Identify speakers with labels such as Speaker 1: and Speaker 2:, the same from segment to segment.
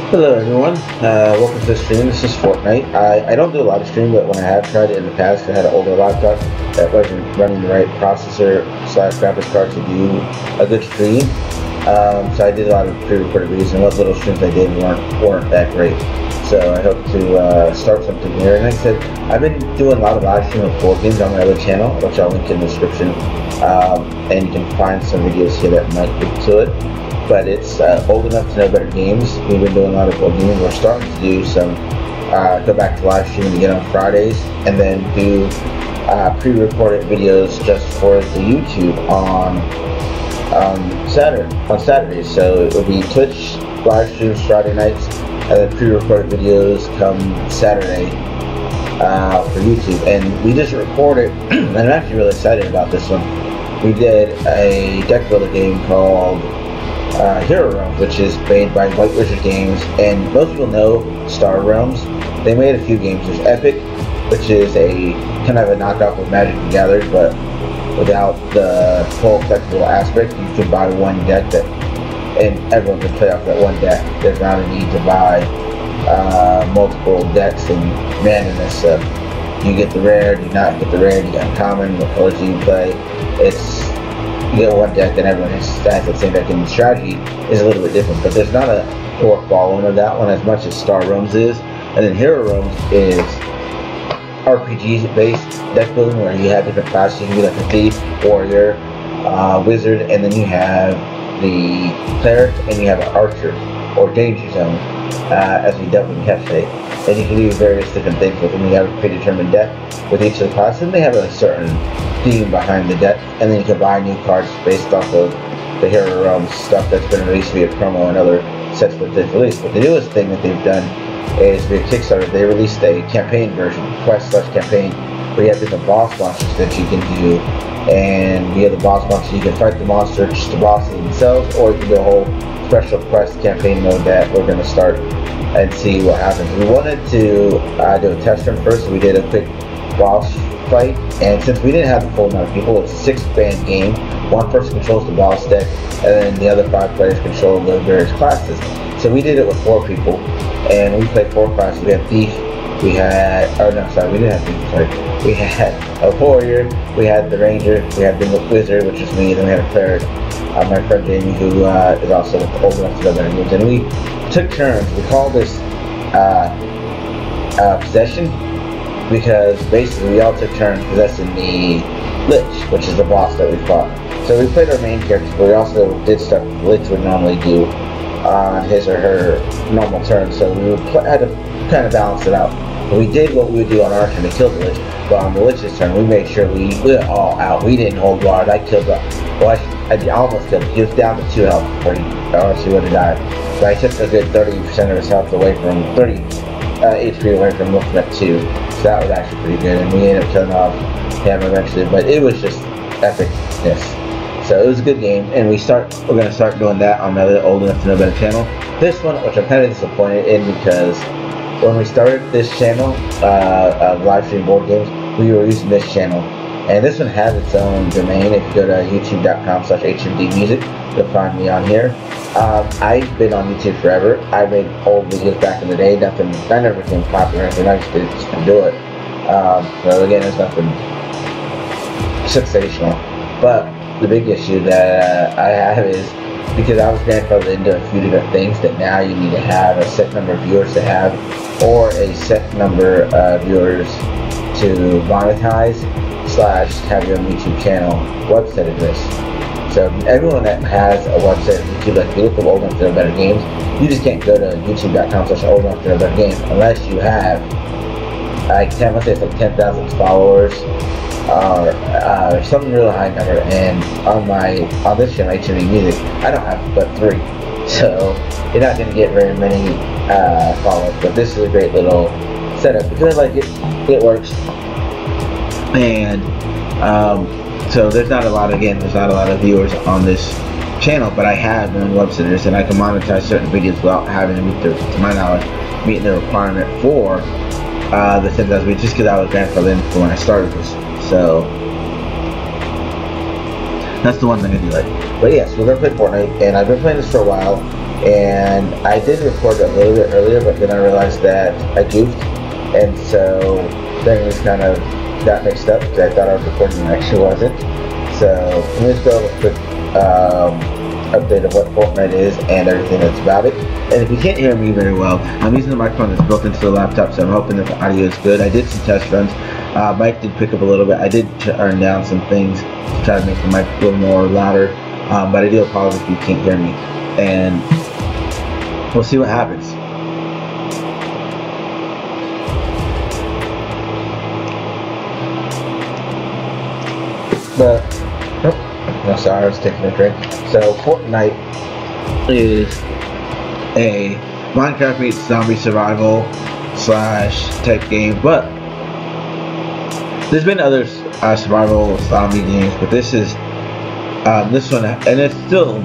Speaker 1: Hello everyone, welcome to the stream. This is Fortnite. I don't do a lot of streaming, but when I have tried it in the past, I had an older laptop that wasn't running the right processor / graphics card to do a good stream. So I did a lot of pre-recorded videos, and what little streams I did weren't that great. So I hope to start something here. And like I said, I've been doing a lot of live streaming of board games on my other channel, which I'll link in the description. And you can find some videos here that might link to it. But it's old enough to know better games. We've been doing a lot of board gaming. We're starting to do some, go back to live streaming again on Fridays, and then do pre-recorded videos just for the YouTube on Saturdays. So it will be Twitch live streams Friday nights, and then pre-recorded videos come Saturday for YouTube. And we just recorded, and I'm actually really excited about this one. We did a deck builder game called Hero Realms, which is made by White Wizard Games, and most people know Star Realms. They made a few games. There's Epic, which is a kind of a knockoff of Magic the Gathering, but without the full collectible aspect. You can buy one deck and everyone can play off that one deck. There's not a need to buy multiple decks and randomness. So you get the rare, do not get the rare, you get uncommon, what colors you play. You get one deck and everyone has the same deck, and the strategy is a little bit different, but there's not a core following of that one as much as Star Realms is. And then Hero Realms is RPG based deck building, where you have different classes. You can be like a thief, warrior, wizard, and then you have the cleric, and you have an archer or danger zone, as we dealt with Cafe. And you can do various different things with them. You have a predetermined deck with each of the classes, and they have a certain theme behind the deck, and then you can buy new cards based off of the Hero Realms stuff that's been released via promo and other sets that they've released. But the newest thing that they've done is via Kickstarter. They released a campaign version, quest/campaign, where you have different boss monsters that you can do, and via the boss monsters you can fight the monster, just the bosses themselves, or you can do a whole special quest campaign mode that we're going to start and see what happens. We wanted to do a test run first, so we did a quick boss fight, and since we didn't have the full amount of people, it's a 6-man game. One person controls the boss deck, and then the other 5 players control the various classes. So we did it with 4 people, and we played 4 classes. We had Thief, we had, oh no, sorry, we didn't have Thief, sorry. We had a Warrior, we had the Ranger, we had the Wizard, which is me, and then we had a Cleric, my friend Jamie, who is also old enough to know better games. And we took turns. We called this Possession, because basically we all took turns possessing the Lich, which is the boss that we fought. So we played our main characters, but we also did stuff the Lich would normally do on his or her normal turn, so we had to kind of balance it out. But we did what we would do on our turn to kill the Lich, but on the Lich's turn we made sure we went all out. We didn't hold guard. I killed him. Well, I almost killed him. He was down to 2 health before he would have died. But I took a good 30% of his health away from 30 HP away from looking at 2. So that was actually pretty good, and we ended up killing off him eventually. But it was just epicness. So it was a good game, and we're going to start doing that on my other Old Enough to Know Better channel. This one, which I'm kind of disappointed in, because when we started this channel of live stream board games, we were using this channel, and this one has its own domain. If you go to youtube.com/hmdmusic, you'll find me on here. I've been on YouTube forever. I made old videos back in the day. I never became popular or anything. I just didn't do it. So again, it's nothing sensational. But the big issue that I have is, because I was grandfathered into a few different things, that now you need to have a set number of viewers to have, or a set number of viewers to monetize / have your own YouTube channel website address. So everyone that has a website on YouTube, like if you look at Old Enough to Know Better Games, you just can't go to youtube.com/Old Enough to Know Better Games unless you have, I want to say it's like 10,000 followers, or some real high number. And on this channel, HMD Music, I don't have but 3, so you're not going to get very many followers. But this is a great little setup because I like it. It works, and so there's not a lot of viewers on this channel, but I have my own websites, and I can monetize certain videos without having to meet to my knowledge, meeting the requirement for the 10,000 views, just because I was grandfathered in for when I started this. So that's the one thing I do like. But yes, we're gonna play Fortnite, and I've been playing this for a while. and I did record a little bit earlier, but then I realized that I goofed, and so things kind of got mixed up because I thought I was recording and I actually wasn't. So let me just go over a quick update of what Fortnite is and everything that's about it. And if you can't hear me very well, I'm using the microphone that's built into the laptop, so I'm hoping that the audio is good. I did some test runs. Mic did pick up a little bit. I did turn down some things to try to make the mic a little more louder, but I do apologize if you can't hear me. And we'll see what happens. No, sorry, I was taking a drink. So Fortnite is a Minecraft meets zombie survival / type game, but there's been other survival zombie games, but this is this one, and it's still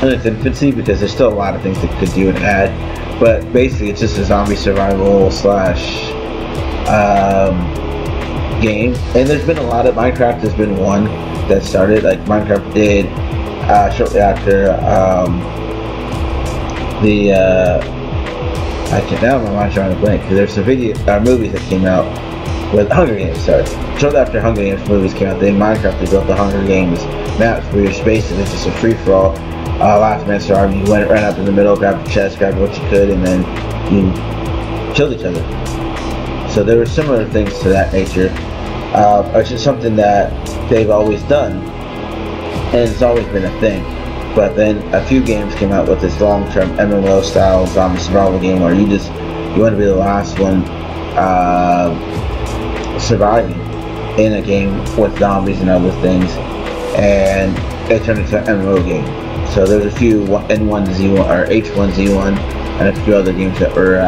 Speaker 1: in its infancy because there's still a lot of things that could do and add. But basically, it's just a zombie survival / game, and there's been a lot of Minecraft. Has been one that started, like Minecraft did shortly after I can't, now my mind's drawing a blank because there's some movies that came out with Hunger Games. Sorry, shortly after Hunger Games movies came out, then Minecraft they built the Hunger Games maps where your space and it's just a free for all. Last man survived. You went right up in the middle, grabbed the chest, grabbed what you could, and then you killed each other. So there were similar things to that nature. It's just something that they've always done, and it's always been a thing. But then a few games came out with this long-term MMO style zombie survival game where you want to be the last one surviving in a game with zombies and other things, and it turned into an MMO game. So there's a few N1Z1 or H1Z1 and a few other games that were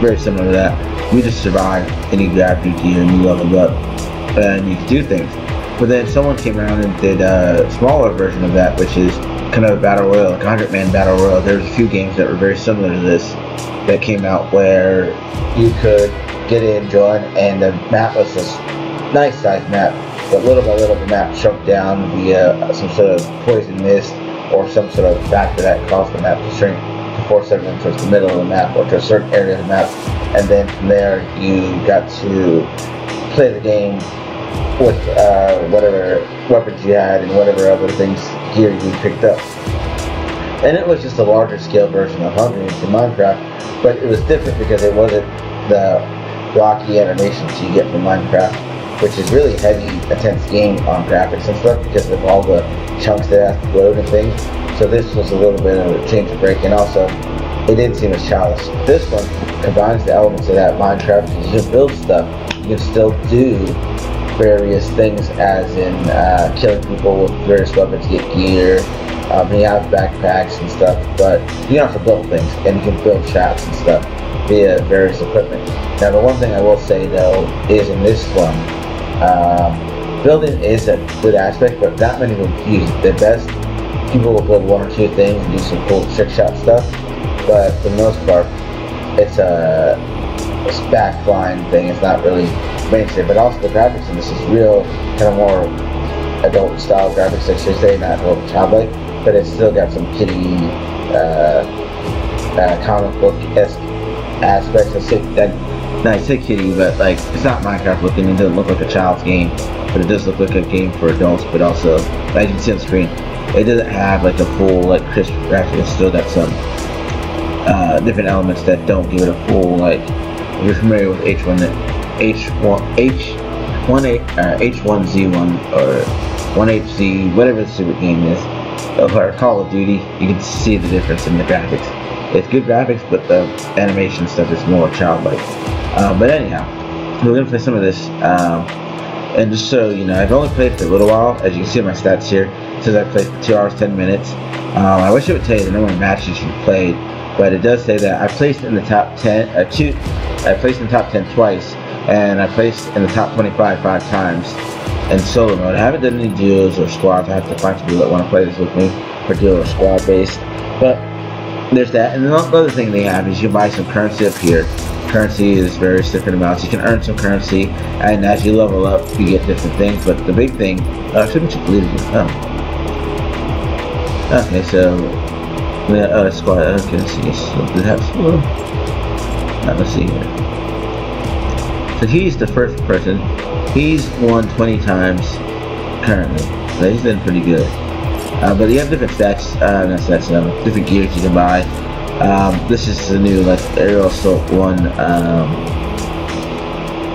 Speaker 1: very similar to that. You just survive and you grab your gear and you level up and you can do things. But then someone came around and did a smaller version of that, which is kind of a battle royale, like a 100-man battle royale. There's a few games that were very similar to this that came out where you could get in, join, and the map was this nice sized map, but little by little the map shrunk down via some sort of poison mist or some sort of factor that caused the map to shrink to force everyone towards the middle of the map or to a certain area of the map. And then from there you got to play the game with whatever weapons you had and whatever other things gear you picked up. And it was just a larger scale version of Hunger Games in Minecraft, but it was different because it wasn't the blocky animations you get from Minecraft, which is really heavy, intense game on graphics and stuff because of all the chunks that have to load and things. So this was a little bit of a change of break, and also it didn't seem as childish. This one combines the elements of that Minecraft because you can build stuff, you can still do various things as in killing people with various weapons, get gear, you have backpacks and stuff, but you can also build things, and you can build traps and stuff via various equipment. Now the one thing I will say though is in this one, building is a good aspect, but not many will use it. The best people will build one or two things and do some cool trick shot stuff, but for the most part it's a backline thing. It's not really mainstream, but also the graphics in this is real kind of more adult style graphics, I should say, not real childlike, but it's still got some kiddie comic book-esque aspects. I say kiddie, but like it's not Minecraft looking. It doesn't look like a child's game, but it does look like a game for adults. But also, as you can see on the screen, it doesn't have like a full like crisp graphic. It's still got some different elements that don't give it a full like. If you're familiar with H1Z1 or 1HZ, whatever the stupid game is, or Call of Duty, you can see the difference in the graphics. It's good graphics, but the animation stuff is more childlike. But anyhow, we're gonna play some of this, and just so you know, I've only played for a little while. As you can see in my stats here, it says I played for 2 hours 10 minutes. I wish it would tell you the number of matches you played, but it does say that I placed in the top 10. I placed in the top 10 twice, and I placed in the top 25 5 times in solo mode. I haven't done any duos or squads. I have to find some people that want to play this with me for duo or squad based. But there's that, and the other thing they have is you buy some currency up here. Currency is various different amounts. You can earn some currency, and as you level up, you get different things. But the big thing, shouldn't you believe it? Oh. Okay, so squad. Okay, let's see. So did it have slow? Let's see here. So he's the first person. He's won 20 times currently. So he's been pretty good. But you have different stats. Not stats. Different gears you can buy. This is the new like Aerial Assault 1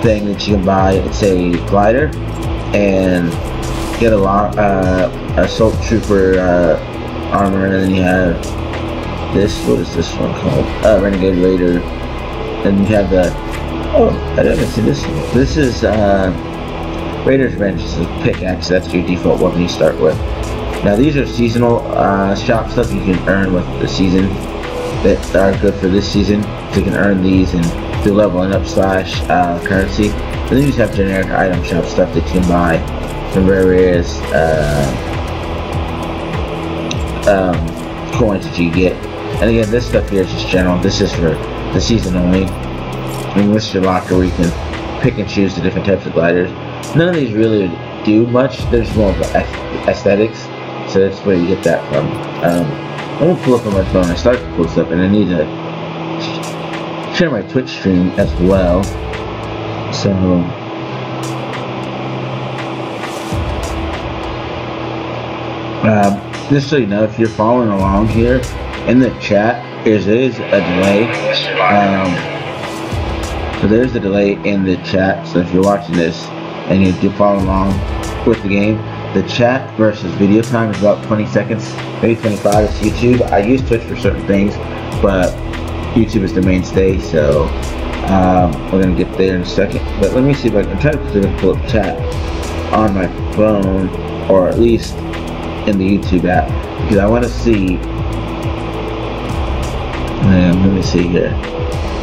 Speaker 1: thing that you can buy. It's a glider, and get a lot Assault Trooper armor, and then you have this. What is this one called? Renegade Raider. And you have the I didn't see this. This is Raider's Wrench. It's a pickaxe. That's your default weapon you start with. Now these are seasonal shop stuff you can earn with the season that are good for this season. So you can earn these and do leveling up / currency. And then you just have generic item shop stuff that you can buy from various coins that you get. And again, this stuff here is just general. This is for the season only. And this is your locker where you can pick and choose the different types of gliders. None of these really do much. There's more of aesthetics. So that's where you get that from. I'm gonna pull up on my phone. I started to pull this up, and I need to share my Twitch stream as well. So just so you know, if you're following along here in the chat, there is a delay. So there's a delay in the chat. So if you're watching this and you do follow along with the game, the chat versus video time is about 20 seconds, maybe 25. It's YouTube. I use Twitch for certain things, but YouTube is the mainstay. So we're gonna get there in a second. But let me see if I can try to pull up chat on my phone, or at least in the YouTube app, because I want to see. Let me see here.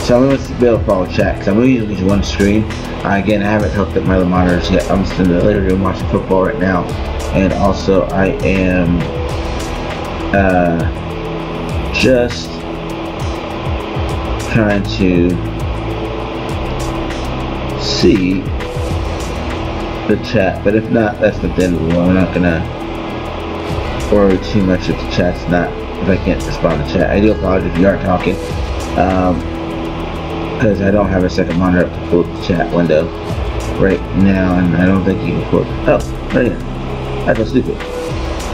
Speaker 1: So I'm going to be able to follow chat, because I'm going to use one screen. Again, I haven't hooked up my other monitors yet. I'm just in the living room watching football right now, and also I am just trying to see the chat. But if not, that's the end of the world. We're not gonna worry too much if the chat's not, if I can't respond to chat. I do apologize if you are talking, because I don't have a second monitor up to pull up the chat window right now, and I don't think you can pull it. Oh, right here. That's so stupid.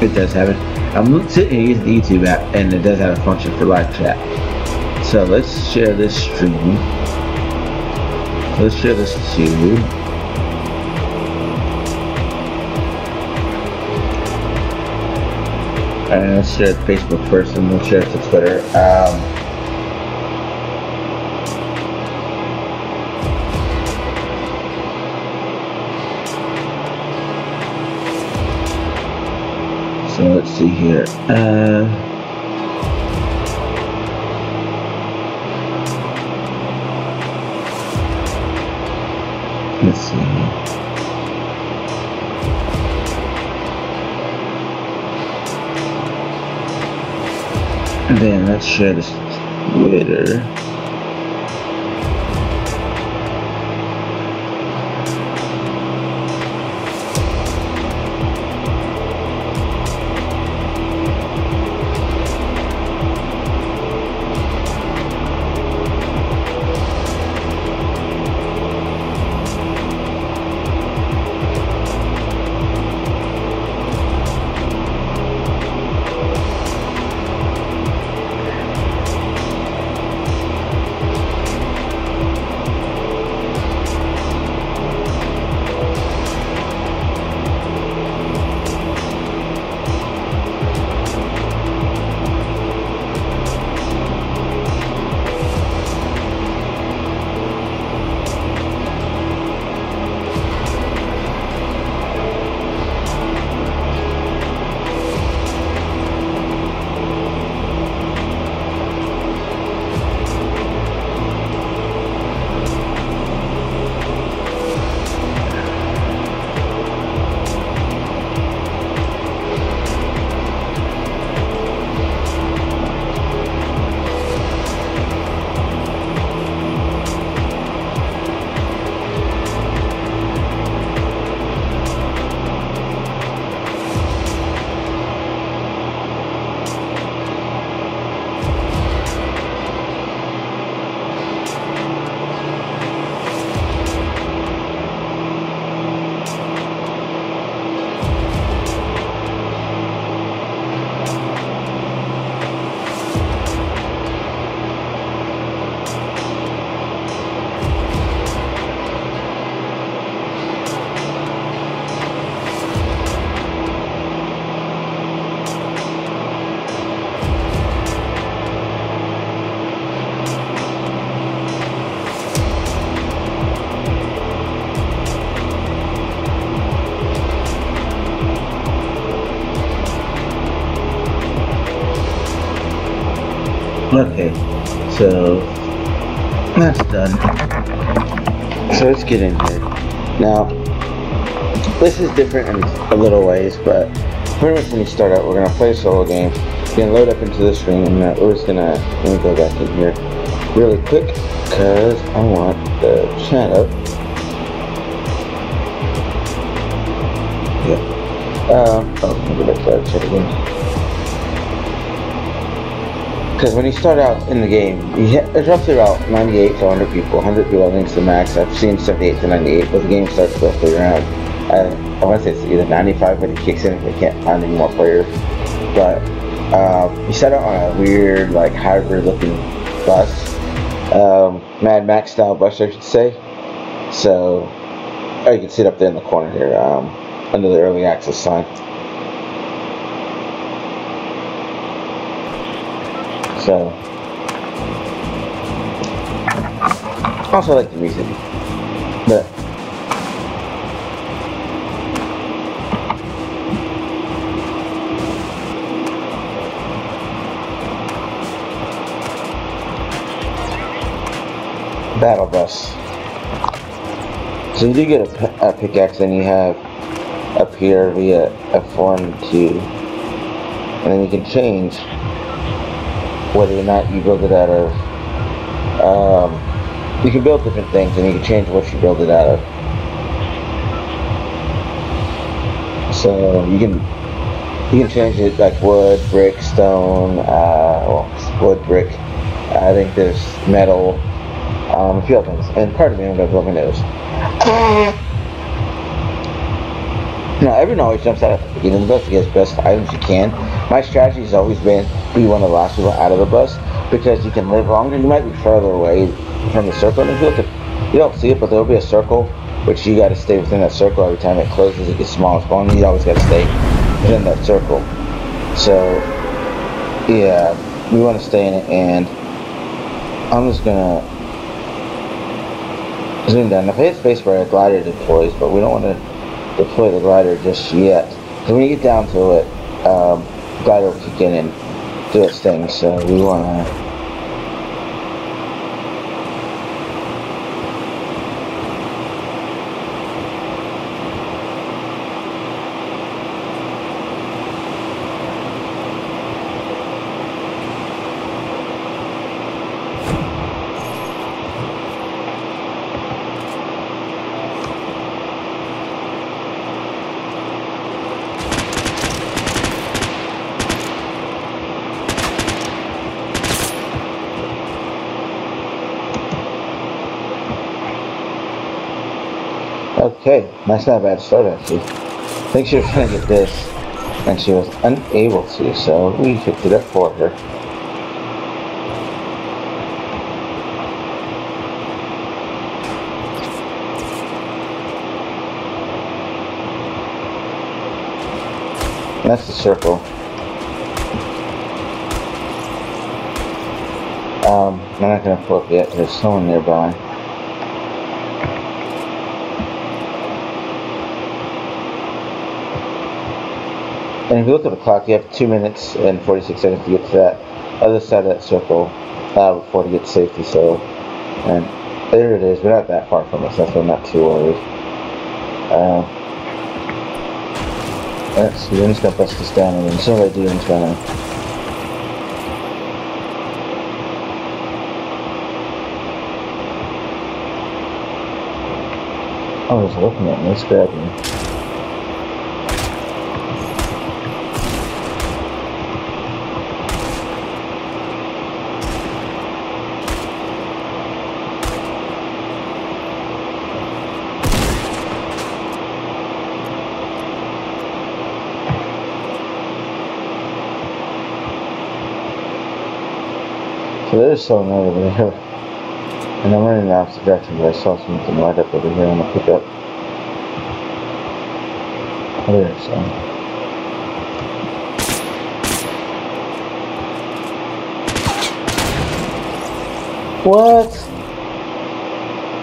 Speaker 1: It does have it. I'm sitting here using the YouTube app, and it does have a function for live chat. So let's share this stream. Let's share this to. And let's share it to Facebook first, and we'll share it to Twitter. So let's see here. Let's see here. And then let's share this Twitter. Okay, so that's done. So let's get in here. Now, this is different in a little ways, but pretty much when you start out, we're going to play a solo game. You're going to load up into the screen, and we're just going to, let me go back in here really quick, because I want the chat up. Yeah. Oh, let me go back to that chat again. Because when you start out in the game, it's roughly about 98 to 100 people. 100 people I think is the max. I've seen 78 to 98, but the game starts roughly around, I want to say it's either 95 when it kicks in if they can't find any more players. But you start out on a weird, like, hybrid looking bus. Mad Max style bus, I should say. So, you can see it up there in the corner here, under the early access sign. So, also I like the music, but battle bus. So you do get a pickaxe, and you have up here via F1 and 2, and then you can change whether or not you build it out of, you can build different things, and you can change what you build it out of. So you can change it like wood, brick, stone, well, wood, brick. I think there's metal, a few other things. And pardon me, I'm gonna blow my nose. Now, everyone always jumps out at the beginning of the bus to get as best items you can. My strategy has always been be one of the last people out of the bus, because you can live longer. You might be further away from the circle, and if you look at, you don't see it, but there'll be a circle, which you got to stay within that circle. Every time it closes, it gets smaller and smaller, and you always got to stay within that circle. So, yeah, we want to stay in it, and I'm just gonna zoom down. If I hit spacebar, a glider deploys, but we don't want to deploy the glider just yet. So when you get down to it, glider will kick in and do its thing. So we want to okay, that's not a bad start actually. I think she was trying to get this, and she was unable to, so we picked it up for her. And that's the circle. I'm not going to pull up yet, there's someone nearby. And if you look at the clock, you have 2 minutes and 46 seconds to get to that other side of that circle before to get to safety. So, and there it is. We're not that far from us. That's why I'm not too worried. Let's see. I'm just gonna bust this down, and then as soon as I do, I'm just gonna. I was looking at me. Let's grab me. So there's someone over there, and I'm running in the opposite direction, but I saw something right up over here on the pickup. Oh, there's some. What?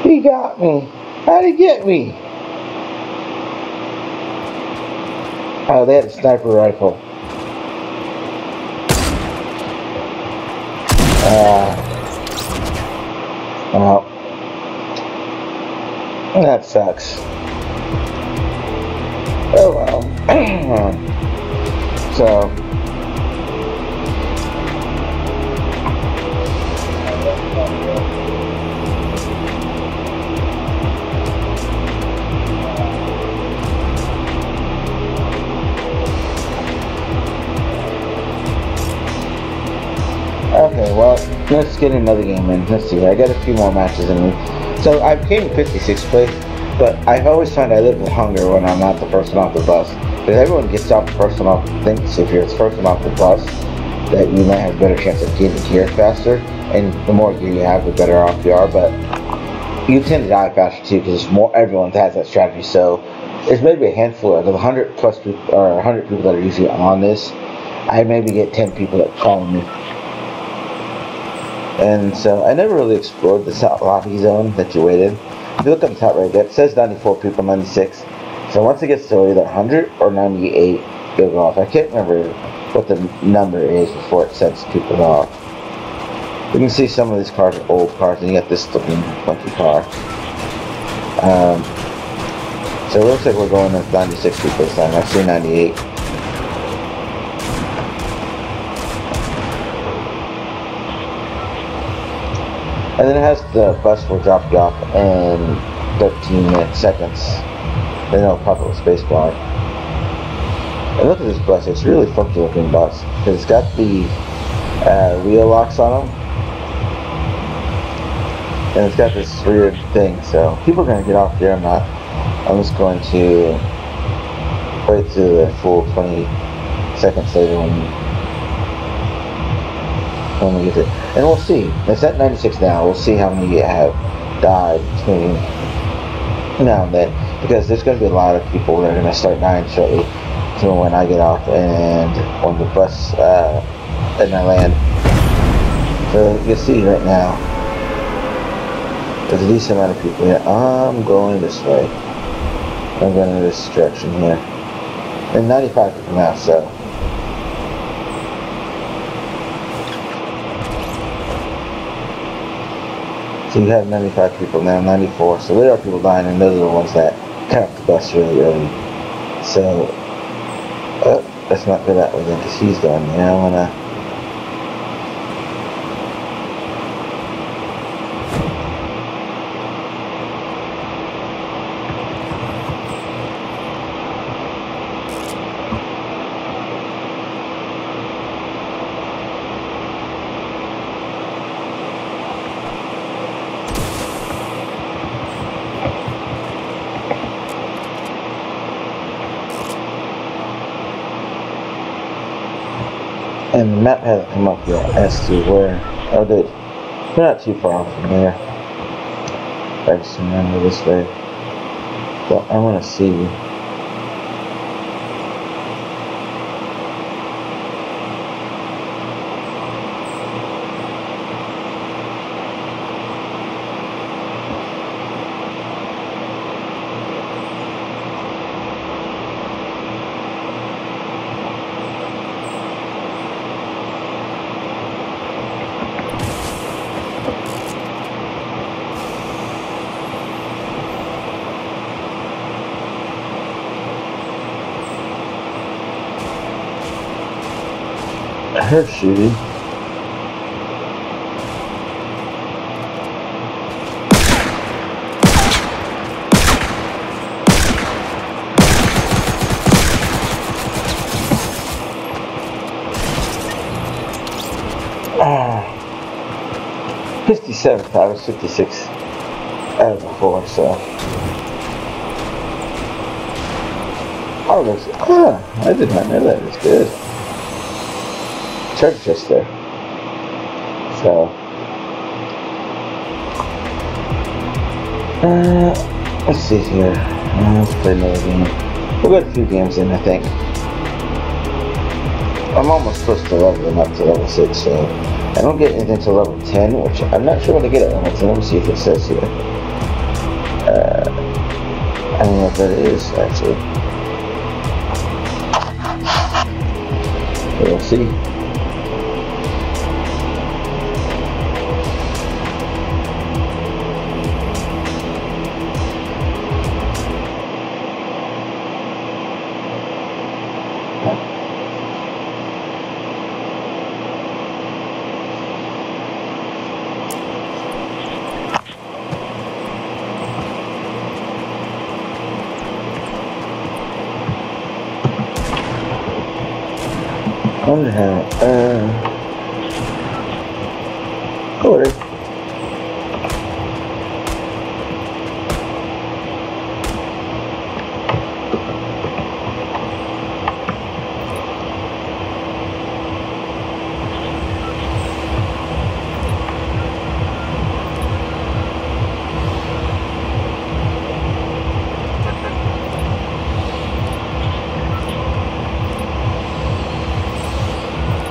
Speaker 1: He got me. How'd he get me? Oh, they had a sniper rifle. Well, that sucks. Oh well. So. Okay, well, let's get another game in. Let's see, I got a few more matches in me. So I came in 56th place, but I've always found I live with hunger when I'm not the person off the bus. Because everyone gets off the person off, thinks if you're the person off the bus, that you might have a better chance of getting gear faster. And the more gear you have, the better off you are. But you tend to die faster too, because everyone has that strategy. So there's maybe a handful of the 100 plus people, or 100 people that are usually on this. I maybe get 10 people that follow me. And so I never really explored the top lobby zone that you wait in. If you look on the top right there, it says 94 people, 96. So once it gets to either 100 or 98, you'll go off. I can't remember what the number is before it sets people off. You can see some of these cars are old cars, and you got this looking funky car. So it looks like we're going with 96 people this time. I've seen 98. And then it has the bus will drop you off in 13 seconds. Then it'll pop up a space bar. And look at this bus, it's a really funky looking bus. Because it's got the wheel locks on them. And it's got this weird thing, so people are going to get off here. I'm just going to wait to the full 20 seconds later when we get there. And we'll see. It's at 96 now. We'll see how many have died between now and then. Because there's going to be a lot of people that are going to start dying shortly from when I get off and on the bus and I land. So you can see right now, there's a decent amount of people here. I'm going this way. I'm going in this direction here. And 95 people now, so. So you have 95 people now, 94. So there are people dying, and those are the ones that cut off the bus really early. So, let's not go that way then, because he's gone. Yeah, I'm gonna. And the map hasn't come up yet as to where. Oh, good. We're not too far off from there. I just remember this way. But I want to see. I heard shooting. Ah, 57. I was 56 out of before, so. Oh, looks. I did not know that. It's good. Church just there. So let's see here. Let's play another game. We'll get a few games in, I think. I'm almost close to leveling up to level 6, so I don't get anything until level 10, which I'm not sure what to get at level 10. Let me see if it says here. I don't know what that is actually. We'll see. wonder how. Sorry.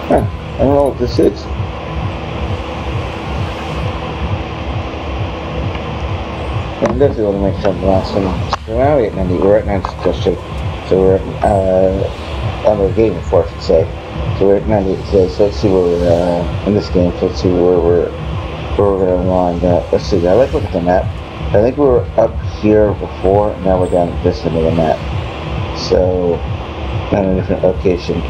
Speaker 1: Huh, I don't know what this is. I'm definitely want to make something last one. So now we're at 90, we're at 90 suggestion. So we're at, on the game before I should say. So we're at 98 today, so let's see where we're, in this game, so let's see where we're going to wind up. Let's see, I like looking at the map. I think we were up here before, and now we're down at this end of the map. So, on a different location.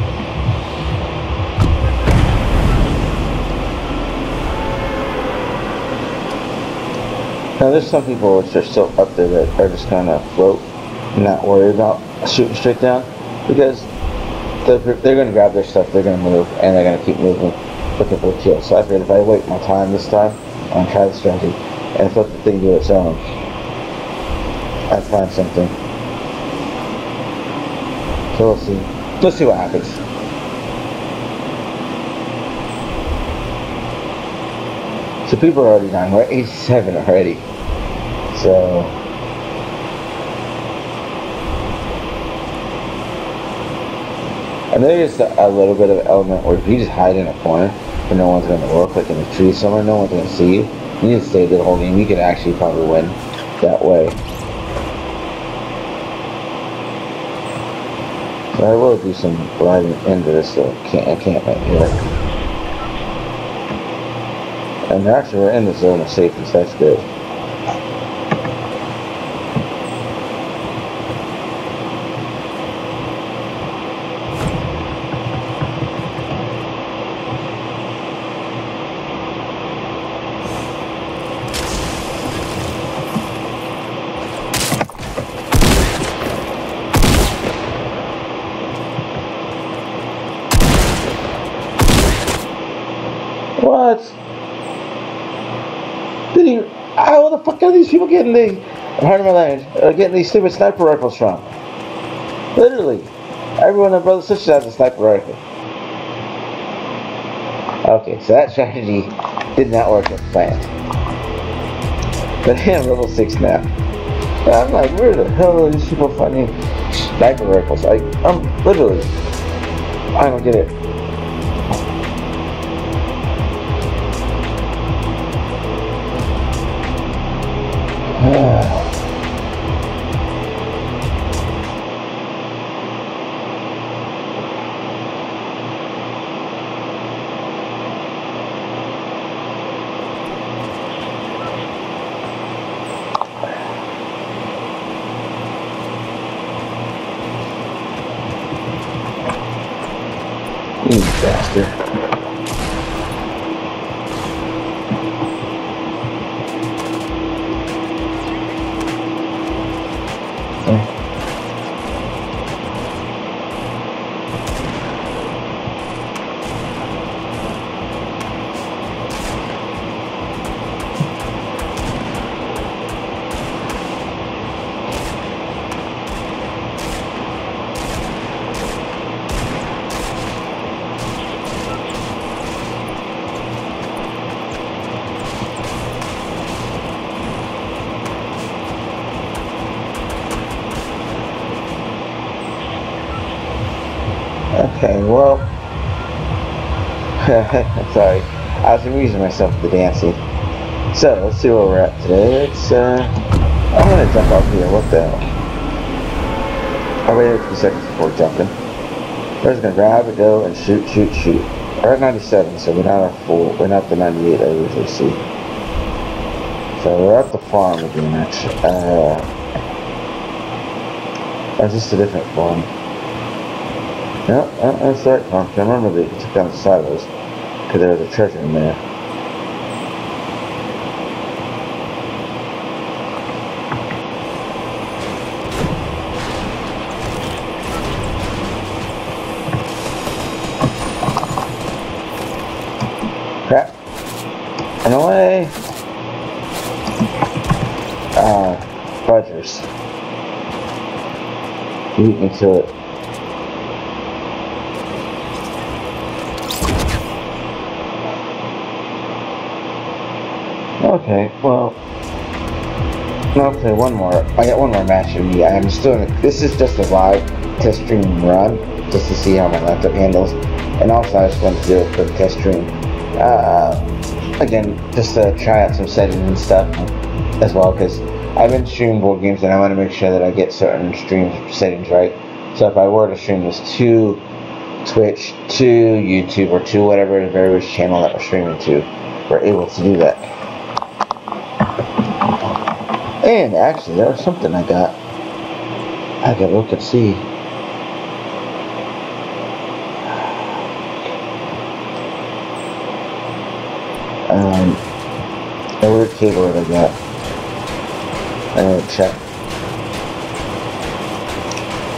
Speaker 1: Now there's some people which are still up there that are just kind of float and not worry about shooting straight down, because they're going to grab their stuff, they're going to move, and they're going to keep moving, looking for a kill. So I figured if I wait my time this time, I'm going to try the strategy, and if let the thing do its own, I'd find something. So we'll see. Let's see what happens. So people are already dying. We're at 87 already. So and there is a little bit of element where if you just hide in a corner where no one's going to look, like in a tree somewhere, no one's going to see you. You need to stay there the whole game. You could actually probably win that way. So I will do some riding into this encampment here. And actually we're in the zone of safety, so that's good. What? How the fuck are these people getting pardon my language, getting these stupid sniper rifles from? Literally. Everyone and brother sisters has a sniper rifle. Okay, so that strategy did not work as planned. But I am level 6 now. And I'm like, where the hell are these people finding sniper rifles? I'm literally, I don't get it. You bastard. Okay, well, sorry, I was amusing myself with the dancing. So, let's see where we're at today. It's, I'm gonna jump off here, what the hell? I waited a few seconds before jumping. We're just gonna grab it, go, and shoot. We're at 97, so we're not at full, we're not the 98 I usually see. So, we're at the farm again, actually. That's just a different farm. No, that's the right farm. I remember they took down the silos because there was a treasure in there. Crap. In a way. Fudgers. Beat me to it. Okay, well, I'll play one more. I got one more match in me. I'm still in this is just a live test stream run, just to see how my laptop handles. And also I just wanted to do a quick test stream. Again, just to try out some settings and stuff as well, because I've been streaming board games and I want to make sure that I get certain stream settings right. So if I were to stream this to Twitch, to YouTube, or to whatever various channel that we're streaming to, we're able to do that. And actually, there was something I got. I could look and see. A weird cable that I got. I need to check.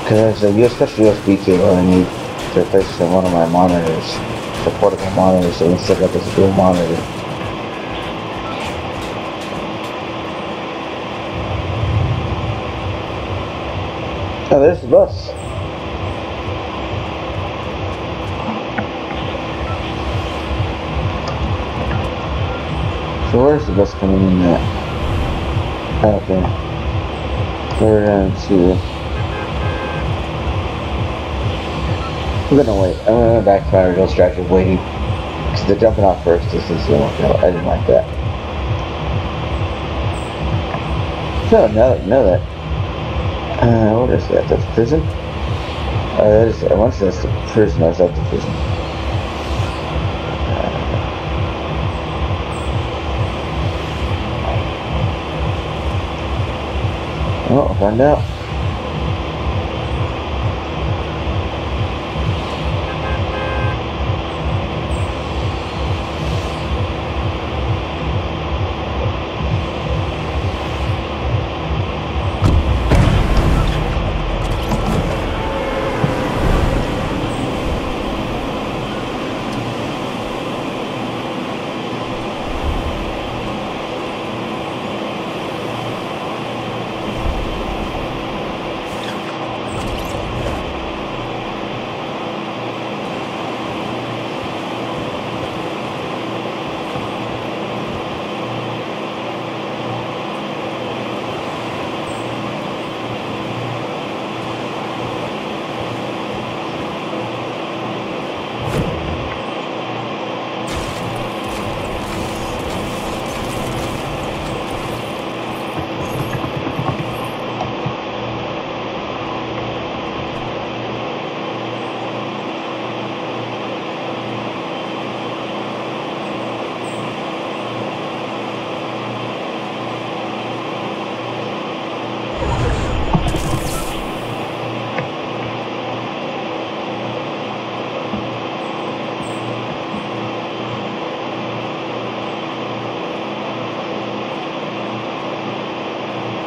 Speaker 1: Because there's a special USB cable I need to replace one of my monitors. For portable monitors, so instead of this dual monitor. Oh, there's the bus. So where's the bus coming in at? Okay. We're going to... I'm gonna wait. I'm gonna back to my original strategy of waiting. Because they're jumping off first. This is gonna work out. I didn't like that. So now that you know that. What is that? That's prison? That is, I want to say that's the prison. Or is that the prison? Well, I'll find out.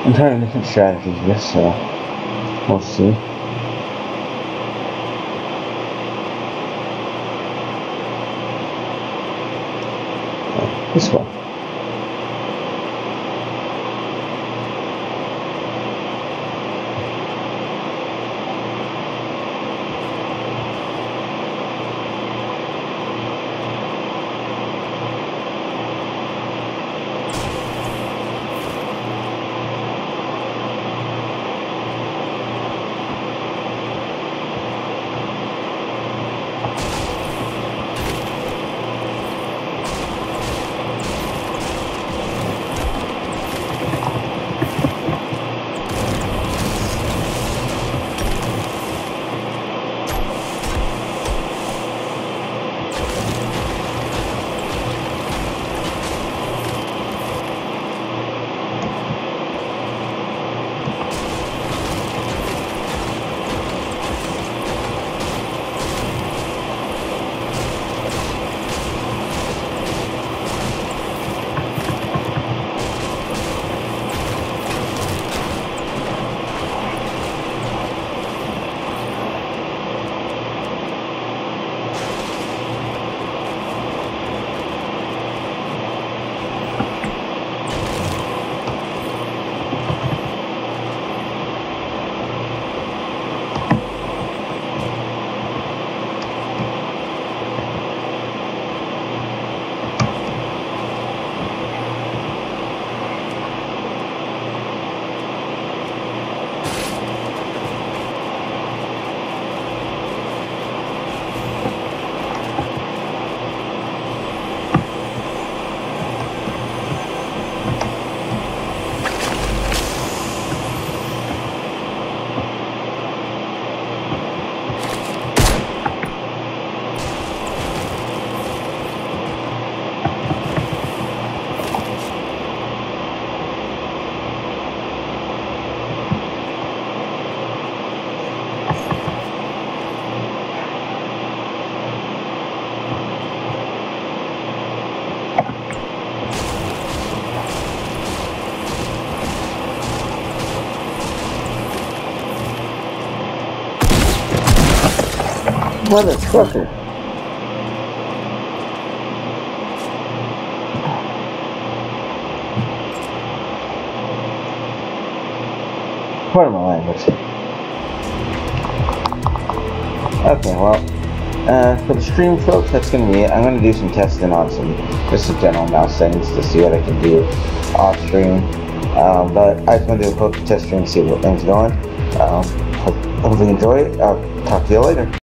Speaker 1: I'm trying different strategies, I guess, so we'll see. This one. Motherfucker. Pardon my language. Okay, well, for the stream, folks, that's going to be it. I'm going to do some testing on just some general mouse settings to see what I can do off stream. But I just want to do a quick test stream and see what things are going. Hopefully you enjoy it. I'll talk to you later.